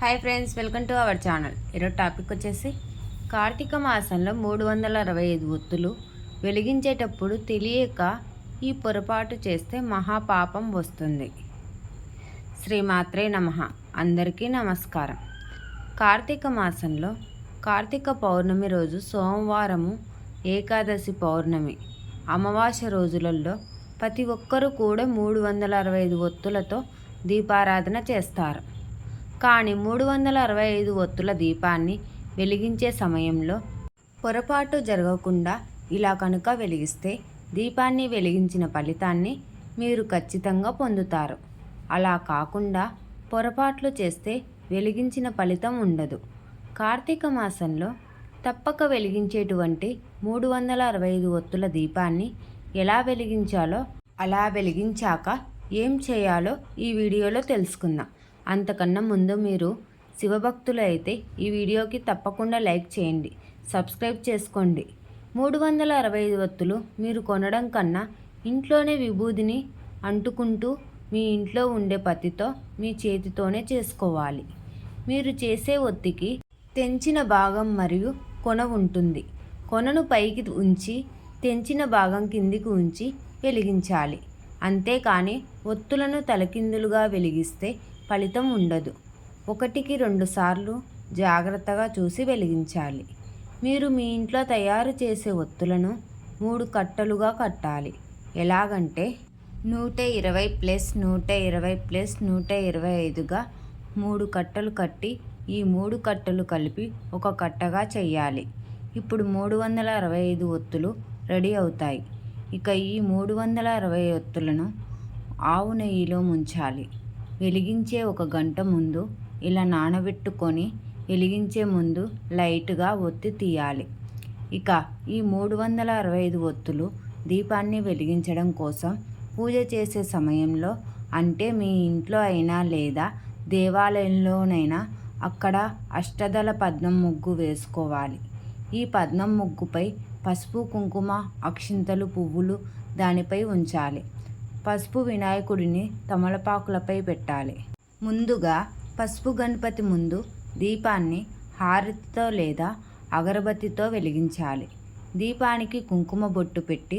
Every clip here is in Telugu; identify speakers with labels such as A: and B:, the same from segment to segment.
A: Hi friends, welcome to our channel. ఈరోజు టాపిక్ వచ్చేసి కార్తీక మాసంలో 365 ఒత్తులు వెలిగించేటప్పుడు తెలియక ఈ పొరపాటు చేస్తే మహాపాపం వస్తుంది. శ్రీమాత్రే నమః. అందరికీ నమస్కారం. కార్తీక మాసంలో కార్తీక పౌర్ణమి రోజు సోమవారము, ఏకాదశి పౌర్ణమి, అమావాస్య రోజులలో ప్రతి ఒక్కరూ కూడా 365 ఒత్తులతో దీపారాధన చేస్తారు. కానీ 365 ఒత్తుల దీపాన్ని వెలిగించే సమయంలో పొరపాటు జరగకుండా ఇలా కనుక వెలిగిస్తే దీపాన్ని వెలిగించిన ఫలితాన్ని మీరు ఖచ్చితంగా పొందుతారు. అలా కాకుండా పొరపాట్లు చేస్తే వెలిగించిన ఫలితం ఉండదు. కార్తీక మాసంలో తప్పక వెలిగించేటువంటి 365 ఒత్తుల దీపాన్ని ఎలా వెలిగించాలో, అలా వెలిగించాక ఏం చేయాలో ఈ వీడియోలో తెలుసుకుందాం. అంతకన్నా ముందు మీరు శివభక్తులు అయితే ఈ వీడియోకి తప్పకుండా లైక్ చేయండి, సబ్స్క్రైబ్ చేసుకోండి. 365 ఒత్తులు మీరు కొనడం కన్నా ఇంట్లోనే విభూదిని అంటుకుంటూ మీ ఇంట్లో ఉండే పత్తితో మీ చేతితోనే చేసుకోవాలి. మీరు చేసే ఒత్తికి తెంచిన భాగం మరియు కొన ఉంటుంది. కొనను పైకి ఉంచి తెంచిన భాగం కిందికి ఉంచి వెలిగించాలి. అంతేకాని ఒత్తులను తలకిందులుగా వెలిగిస్తే ఫలితం ఉండదు. 1-2 సార్లు జాగ్రత్తగా చూసి వెలిగించాలి. మీరు మీ ఇంట్లో తయారు చేసే ఒత్తులను 3 కట్టలుగా కట్టాలి. ఎలాగంటే 120+120+125గా 3 కట్టలు కట్టి ఈ 3 కట్టలు కలిపి ఒక కట్టగా చేయాలి. ఇప్పుడు 365 ఒత్తులు రెడీ అవుతాయి. ఇక ఈ 360 ఒత్తులను ఆవు నెయ్యిలో ముంచాలి. వెలిగించే 1 గంట ముందు ఇలా నానబెట్టుకొని వెలిగించే ముందు లైట్గా ఒత్తి తీయాలి. ఇక ఈ 365 ఒత్తులు దీపాన్ని వెలిగించడం కోసం పూజ చేసే సమయంలో, అంటే మీ ఇంట్లో అయినా లేదా దేవాలయంలోనైనా అక్కడ అష్టదళ పద్మం ముగ్గు వేసుకోవాలి. ఈ పద్మం ముగ్గుపై పసుపు, కుంకుమ, అక్షింతలు, పువ్వులు దానిపై ఉంచాలి. పసుపు వినాయకుడిని తమలపాకులపై పెట్టాలి. ముందుగా పసుపు గణపతి ముందు దీపాన్ని హారతితో లేదా అగరబత్తితో వెలిగించాలి. దీపానికి కుంకుమ బొట్టు పెట్టి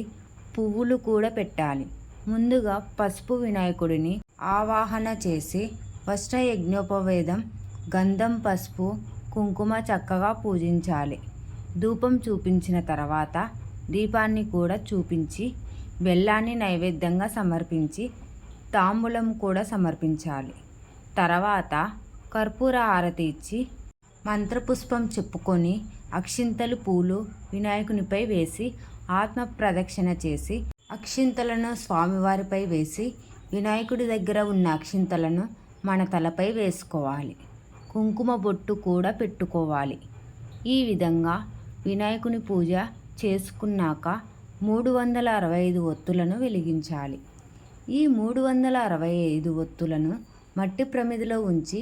A: పువ్వులు కూడా పెట్టాలి. ముందుగా పసుపు వినాయకుడిని ఆవాహన చేసి వస్త్ర యజ్ఞోపవేదం, గంధం, పసుపు, కుంకుమ చక్కగా పూజించాలి. ధూపం చూపించిన తర్వాత దీపాన్ని కూడా చూపించి బెల్లాన్ని నైవేద్యంగా సమర్పించి తాంబూలం కూడా సమర్పించాలి. తర్వాత కర్పూర హారతి ఇచ్చి మంత్రపుష్పం చెప్పుకొని అక్షింతలు, పూలు వినాయకునిపై వేసి ఆత్మ ప్రదక్షిణ చేసి అక్షింతలను స్వామివారిపై వేసి వినాయకుడి దగ్గర ఉన్న అక్షింతలను మన తలపై వేసుకోవాలి. కుంకుమ బొట్టు కూడా పెట్టుకోవాలి. ఈ విధంగా వినాయకుని పూజ చేసుకున్నాక 365 ఒత్తులను వెలిగించాలి. ఈ 365 ఒత్తులను మట్టి ప్రమిదలో ఉంచి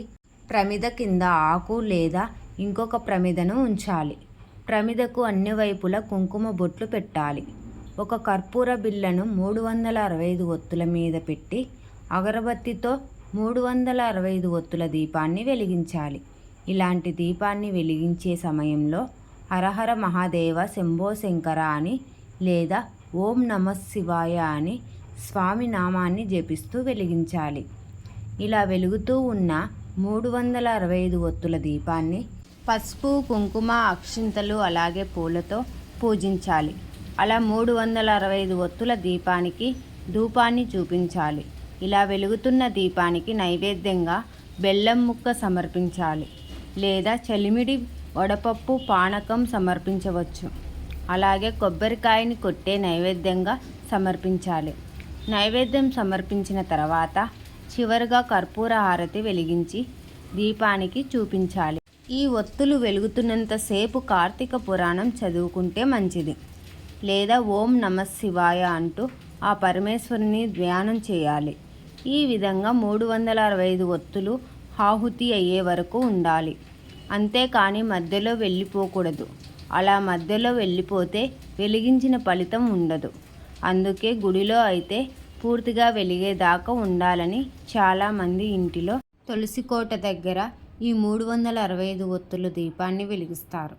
A: ప్రమిద కింద ఆకు లేదా ఇంకొక ప్రమిదను ఉంచాలి. ప్రమిదకు అన్ని వైపులా కుంకుమ బొట్లు పెట్టాలి. ఒక కర్పూర బిళ్ళను 365 ఒత్తుల మీద పెట్టి అగరబత్తితో 365 ఒత్తుల దీపాన్ని వెలిగించాలి. ఇలాంటి దీపాన్ని వెలిగించే సమయంలో హరహర మహాదేవ, శంభో శంకర అని లేదా ఓం నమః శివాయ అని స్వామి నామాన్ని జపిస్తూ వెలిగించాలి. ఇలా వెలుగుతూ ఉన్న 365 ఒత్తుల దీపాన్ని పసుపు, కుంకుమ, అక్షింతలు అలాగే పూలతో పూజించాలి. అలా 365 ఒత్తుల దీపానికి ధూపాన్ని చూపించాలి. ఇలా వెలుగుతున్న దీపానికి నైవేద్యంగా బెల్లం ముక్క సమర్పించాలి లేదా చలిమిడి, వడపప్పు, పానకం సమర్పించవచ్చు. అలాగే కొబ్బరికాయని కొట్టే నైవేద్యంగా సమర్పించాలి. నైవేద్యం సమర్పించిన తర్వాత చివరిగా కర్పూర హారతి వెలిగించి దీపానికి చూపించాలి. ఈ ఒత్తులు వెలుగుతున్నంతసేపు కార్తీక పురాణం చదువుకుంటే మంచిది. లేదా ఓం నమః శివాయ అంటూ ఆ పరమేశ్వరుని ధ్యానం చేయాలి. ఈ విధంగా 365 ఒత్తులు ఆహుతి అయ్యే వరకు ఉండాలి. అంతేకాని మధ్యలో వెళ్ళిపోకూడదు. అలా మధ్యలో వెళ్ళిపోతే వెలిగించిన ఫలితం ఉండదు. అందుకే గుడిలో అయితే పూర్తిగా వెలిగేదాకా ఉండాలని చాలామంది ఇంటిలో తులసి కోట దగ్గర ఈ 365 ఒత్తులు దీపాన్ని వెలిగిస్తారు.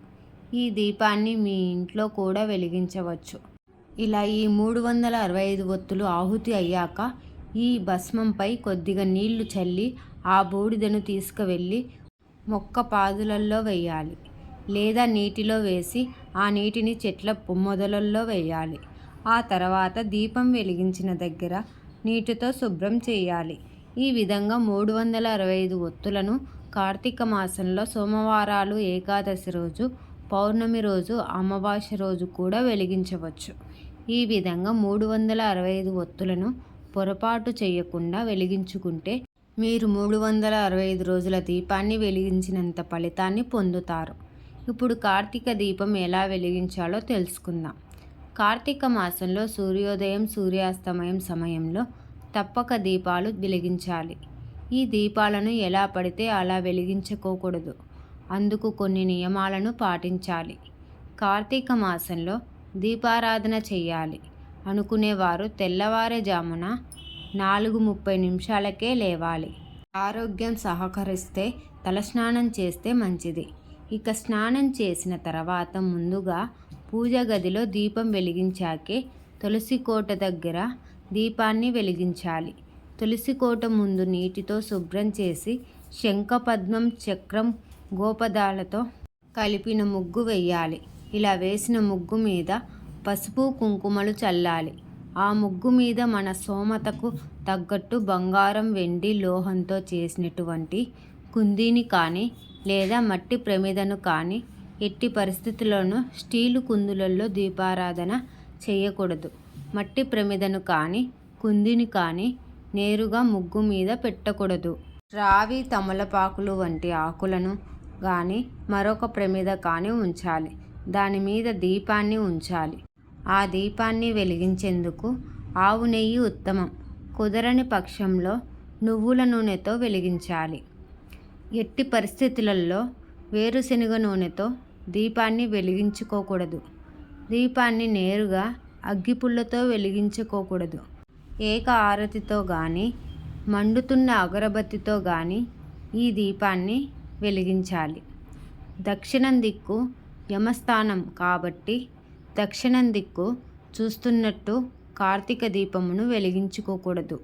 A: ఈ దీపాన్ని మీ ఇంట్లో కూడా వెలిగించవచ్చు. ఇలా ఈ 365 ఒత్తులు ఆహుతి అయ్యాక ఈ భస్మంపై కొద్దిగా నీళ్లు చల్లి ఆ బూడిదను తీసుకువెళ్ళి మొక్క పాదులల్లో వేయాలి, లేదా నీటిలో వేసి ఆ నీటిని చెట్ల మొదలల్లో వేయాలి. ఆ తర్వాత దీపం వెలిగించిన దగ్గర నీటితో శుభ్రం చేయాలి. ఈ విధంగా 365 ఒత్తులను కార్తీక మాసంలో సోమవారాలు, ఏకాదశి రోజు, పౌర్ణమి రోజు, అమావాస్య రోజు కూడా వెలిగించవచ్చు. ఈ విధంగా 365 ఒత్తులను పొరపాటు చేయకుండా వెలిగించుకుంటే మీరు 365 రోజుల దీపాన్ని వెలిగించినంత ఫలితాన్ని పొందుతారు. ఇప్పుడు కార్తీక దీపం ఎలా వెలిగించాలో తెలుసుకుందాం. కార్తీక మాసంలో సూర్యోదయం, సూర్యాస్తమయం సమయంలో తప్పక దీపాలు వెలిగించాలి. ఈ దీపాలను ఎలా పడితే అలా వెలిగించుకోకూడదు. అందుకు కొన్ని నియమాలను పాటించాలి. కార్తీక మాసంలో దీపారాధన చేయాలి అనుకునేవారు తెల్లవారుజామున 4:30 నిమిషాలకే లేవాలి. ఆరోగ్యం సహకరిస్తే తలస్నానం చేస్తే మంచిది. ఇక స్నానం చేసిన తర్వాత ముందుగా పూజ గదిలో దీపం వెలిగించాకే తులసి కోట దగ్గర దీపాన్ని వెలిగించాలి. తులసి కోట ముందు నీటితో శుభ్రం చేసి శంఖపద్మం, చక్రం, గోపదాలతో కలిపిన ముగ్గు వేయాలి. ఇలా వేసిన ముగ్గు మీద పసుపు, కుంకుమలు చల్లాలి. ఆ ముగ్గు మీద మన స్తోమతకు తగ్గట్టు బంగారం, వెండి, లోహంతో చేసినటువంటి కుందీని కానీ లేదా మట్టి ప్రమిదను కానీ, ఎట్టి పరిస్థితుల్లోనూ స్టీలు కుందులలో దీపారాధన చేయకూడదు. మట్టి ప్రమిదను కానీ కుందిని కానీ నేరుగా ముగ్గు మీద పెట్టకూడదు. రావి, తమలపాకులు వంటి ఆకులను కానీ మరొక ప్రమిద కానీ ఉంచాలి. దాని మీద దీపాన్ని ఉంచాలి. ఆ దీపాన్ని వెలిగించేందుకు ఆవు నెయ్యి ఉత్తమం. కుదరని పక్షంలో నువ్వుల నూనెతో వెలిగించాలి. ఎట్టి పరిస్థితులలో వేరుశనగ నూనెతో దీపాన్ని వెలిగించుకోకూడదు. దీపాన్ని నేరుగా అగ్గిపుల్లతో వెలిగించుకోకూడదు. ఏక ఆరతితో కానీ మండుతున్న అగరబత్తితో కానీ ఈ దీపాన్ని వెలిగించాలి. దక్షిణం దిక్కు యమస్థానం కాబట్టి దక్షిణం దిక్కు చూస్తున్నట్టు కార్తీక దీపమును వెలిగించుకోకూడదు.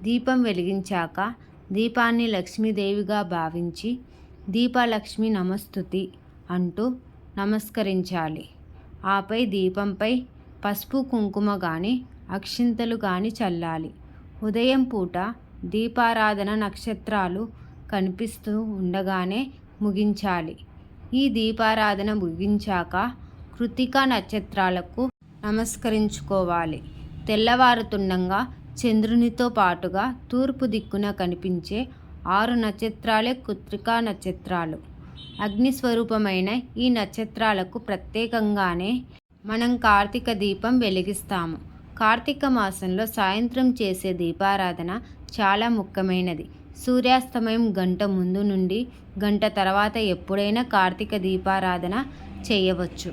A: దీపం వెలిగించాక దీపాన్ని లక్ష్మీదేవిగా భావించి దీపలక్ష్మి నమస్తుతి అంటూ నమస్కరించాలి. ఆపై దీపంపై పసుపు, కుంకుమ కానీ అక్షింతలు కానీ చల్లాలి. ఉదయం పూట దీపారాధన నక్షత్రాలు కనిపిస్తూ ఉండగానే ముగించాలి. ఈ దీపారాధన ముగించాక కృతికా నక్షత్రాలకు నమస్కరించుకోవాలి. తెల్లవారుతుండగా చంద్రునితో పాటుగా తూర్పు దిక్కున కనిపించే 6 నక్షత్రాలే కృతికా నక్షత్రాలు. అగ్నిస్వరూపమైన ఈ నక్షత్రాలకు ప్రత్యేకంగానే మనం కార్తీక దీపం వెలిగిస్తాము. కార్తీక మాసంలో సాయంత్రం చేసే దీపారాధన చాలా ముఖ్యమైనది. సూర్యాస్తమయం గంట ముందు నుండి గంట తర్వాత ఎప్పుడైనా కార్తీక దీపారాధన చేయవచ్చు.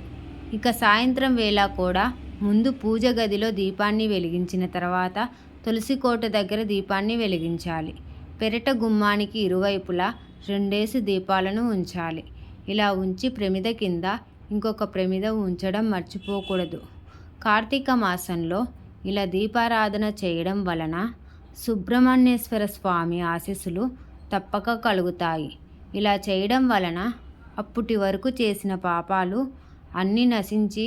A: ఇక సాయంత్రం వేళ కూడా ముందు పూజ గదిలో దీపాన్ని వెలిగించిన తర్వాత తులసి కోట దగ్గర దీపాన్ని వెలిగించాలి. పెరట గుమ్మానికి ఇరువైపులా 2 దీపాలను ఉంచాలి. ఇలా ఉంచి ప్రమిద కింద ఇంకొక ప్రమిద ఉంచడం మర్చిపోకూడదు. కార్తీక మాసంలో ఇలా దీపారాధన చేయడం వలన సుబ్రహ్మణ్యేశ్వర స్వామి ఆశీస్సులు తప్పక కలుగుతాయి. ఇలా చేయడం వలన అప్పటి వరకు చేసిన పాపాలు అన్నీ నశించి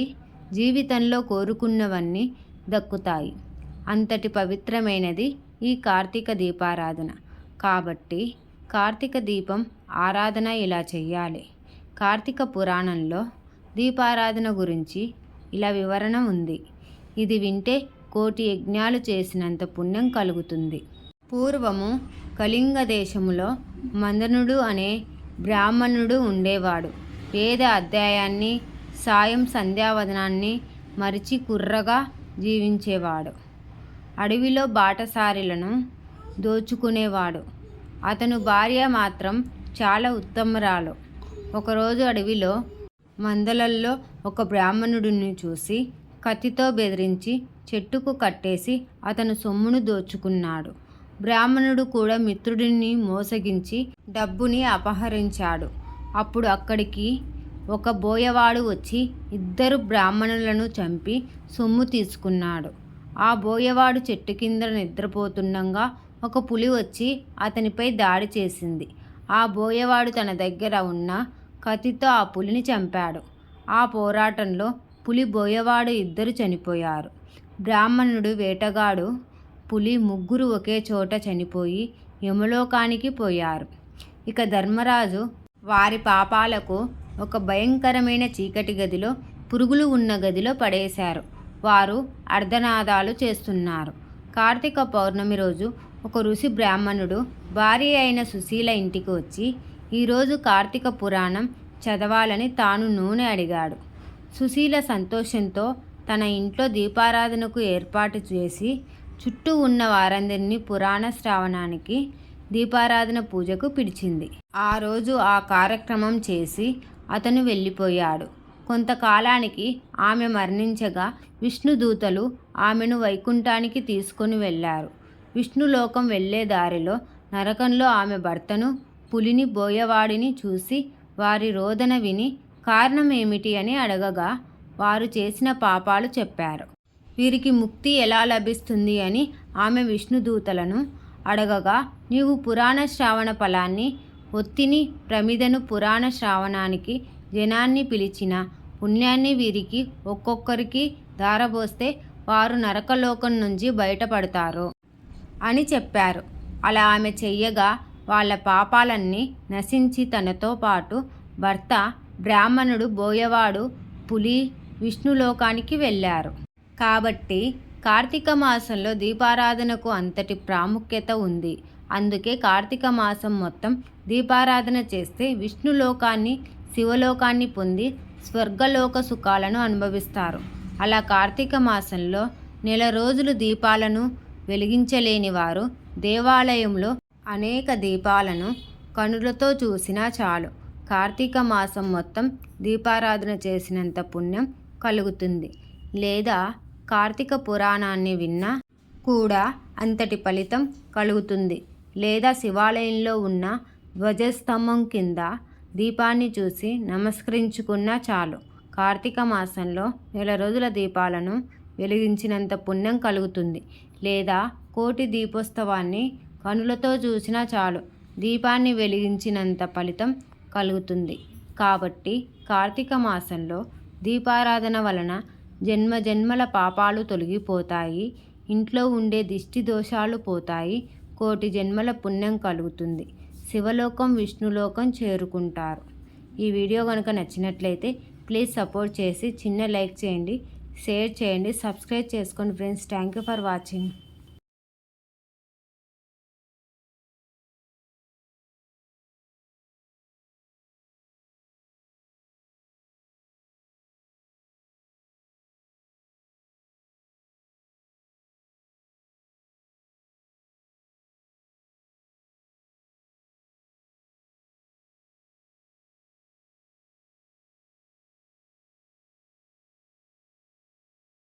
A: జీవితంలో కోరుకున్నవన్నీ దక్కుతాయి. అంతటి పవిత్రమైనది ఈ కార్తీక దీపారాధన. కాబట్టి కార్తీక దీపం ఆరాధన ఇలా చెయ్యాలి. కార్తీక పురాణంలో దీపారాధన గురించి ఇలా వివరణ ఉంది. ఇది వింటే 1,000,000 యజ్ఞాలు చేసినంత పుణ్యం కలుగుతుంది. పూర్వము కళింగ దేశములో మందనుడు అనే బ్రాహ్మణుడు ఉండేవాడు. వేద అధ్యాయాన్ని, సాయం సంధ్యావదనాన్ని మరిచి కుర్రగా జీవించేవాడు. అడవిలో బాటసారులను దోచుకునేవాడు. అతను భార్య మాత్రం చాలా ఉత్తమరాలు. ఒకరోజు అడవిలో మందలల్లో ఒక బ్రాహ్మణుడిని చూసి కత్తితో బెదిరించి చెట్టుకు కట్టేసి అతను సొమ్మును దోచుకున్నాడు. బ్రాహ్మణుడు కూడా మిత్రుడిని మోసగించి డబ్బుని అపహరించాడు. అప్పుడు అక్కడికి ఒక బోయవాడు వచ్చి 2 బ్రాహ్మణులను చంపి సొమ్ము తీసుకున్నాడు. ఆ బోయవాడు చెట్టు కింద నిద్రపోతుండగా ఒక పులి వచ్చి అతనిపై దాడి చేసింది. ఆ బోయవాడు తన దగ్గర ఉన్న కత్తితో ఆ పులిని చంపాడు. ఆ పోరాటంలో పులి బోయవాడు 2 చనిపోయారు. బ్రాహ్మణుడు, వేటగాడు, పులి ముగ్గురు ఒకే చోట చనిపోయి యమలోకానికి పోయారు. ఇక ధర్మరాజు వారి పాపాలకు ఒక భయంకరమైన చీకటి గదిలో, పురుగులు ఉన్న గదిలో పడేశారు. వారు అర్ధనాదాలు చేస్తున్నారు. కార్తీక పౌర్ణమి రోజు ఒక ఋషి బ్రాహ్మణుడు భార్య అయిన సుశీల ఇంటికి వచ్చి ఈరోజు కార్తీక పురాణం చదవాలని తాను నూనె అడిగాడు. సుశీల సంతోషంతో తన ఇంట్లో దీపారాధనకు ఏర్పాటు చేసి చుట్టూ ఉన్న వారందరినీ పురాణ శ్రావణానికి, దీపారాధన పూజకు పిలిచింది. ఆ రోజు ఆ కార్యక్రమం చేసి అతను వెళ్ళిపోయాడు. కొంతకాలానికి ఆమె మరణించగా విష్ణుదూతలు ఆమెను వైకుంఠానికి తీసుకొని వెళ్ళారు. విష్ణులోకం వెళ్ళే దారిలో నరకంలో ఆమె భర్తను, పులిని, బోయవాడిని చూసి వారి రోదన విని కారణం ఏమిటి అని అడగగా వారు చేసిన పాపాలు చెప్పారు. వీరికి ముక్తి ఎలా లభిస్తుంది అని ఆమె విష్ణుదూతలను అడగగా, నీవు పురాణ శ్రావణ ఫలాన్ని, ఒత్తిని, ప్రమిదను పురాణ శ్రావణానికి జనాన్ని పిలిచిన పుణ్యాన్ని వీరికి ఒక్కొక్కరికి ధారపోస్తే వారు నరకలోకం నుంచి బయటపడతారు అని చెప్పారు. అలా ఆమె చెయ్యగా వాళ్ళ పాపాలన్నీ నశించి తనతో పాటు భర్త, బ్రాహ్మణుడు, బోయవాడు, పులి విష్ణులోకానికి వెళ్ళారు. కాబట్టి కార్తీక మాసంలో దీపారాధనకు అంతటి ప్రాముఖ్యత ఉంది. అందుకే కార్తీక మాసం మొత్తం దీపారాధన చేస్తే విష్ణులోకాన్ని, శివలోకాన్ని పొంది స్వర్గలోక సుఖాలను అనుభవిస్తారు. అలా కార్తీక మాసంలో నెల రోజులు దీపాలను వెలిగించలేని వారు దేవాలయంలో అనేక దీపాలను కనులతో చూసినా చాలు కార్తీక మాసం మొత్తం దీపారాధన చేసినంత పుణ్యం కలుగుతుంది. లేదా కార్తీక పురాణాన్ని విన్నా కూడా అంతటి ఫలితం కలుగుతుంది. లేదా శివాలయంలో ఉన్న ధ్వజస్తంభం కింద దీపాన్ని చూసి నమస్కరించుకున్నా చాలు కార్తీక మాసంలో నెల రోజుల దీపాలను వెలిగించినంత పుణ్యం కలుగుతుంది. లేదా కోటి దీపోత్సవాన్ని కనులతో చూసినా చాలు దీపాన్ని వెలిగించినంత ఫలితం కలుగుతుంది. కాబట్టి కార్తీక మాసంలో దీపారాధన వలన జన్మజన్మల పాపాలు తొలగిపోతాయి. ఇంట్లో ఉండే దిష్టి దోషాలు పోతాయి. కోటి జన్మల పుణ్యం కలుగుతుంది. శివలోకం, విష్ణులోకం చేరుకుంటారు. ఈ వీడియో కనుక నచ్చినట్లయితే ప్లీజ్ సపోర్ట్ చేసి చిన్న లైక్ చేయండి, షేర్ చేయండి, సబ్స్క్రైబ్ చేసుకోండి friends. Thank you for watching.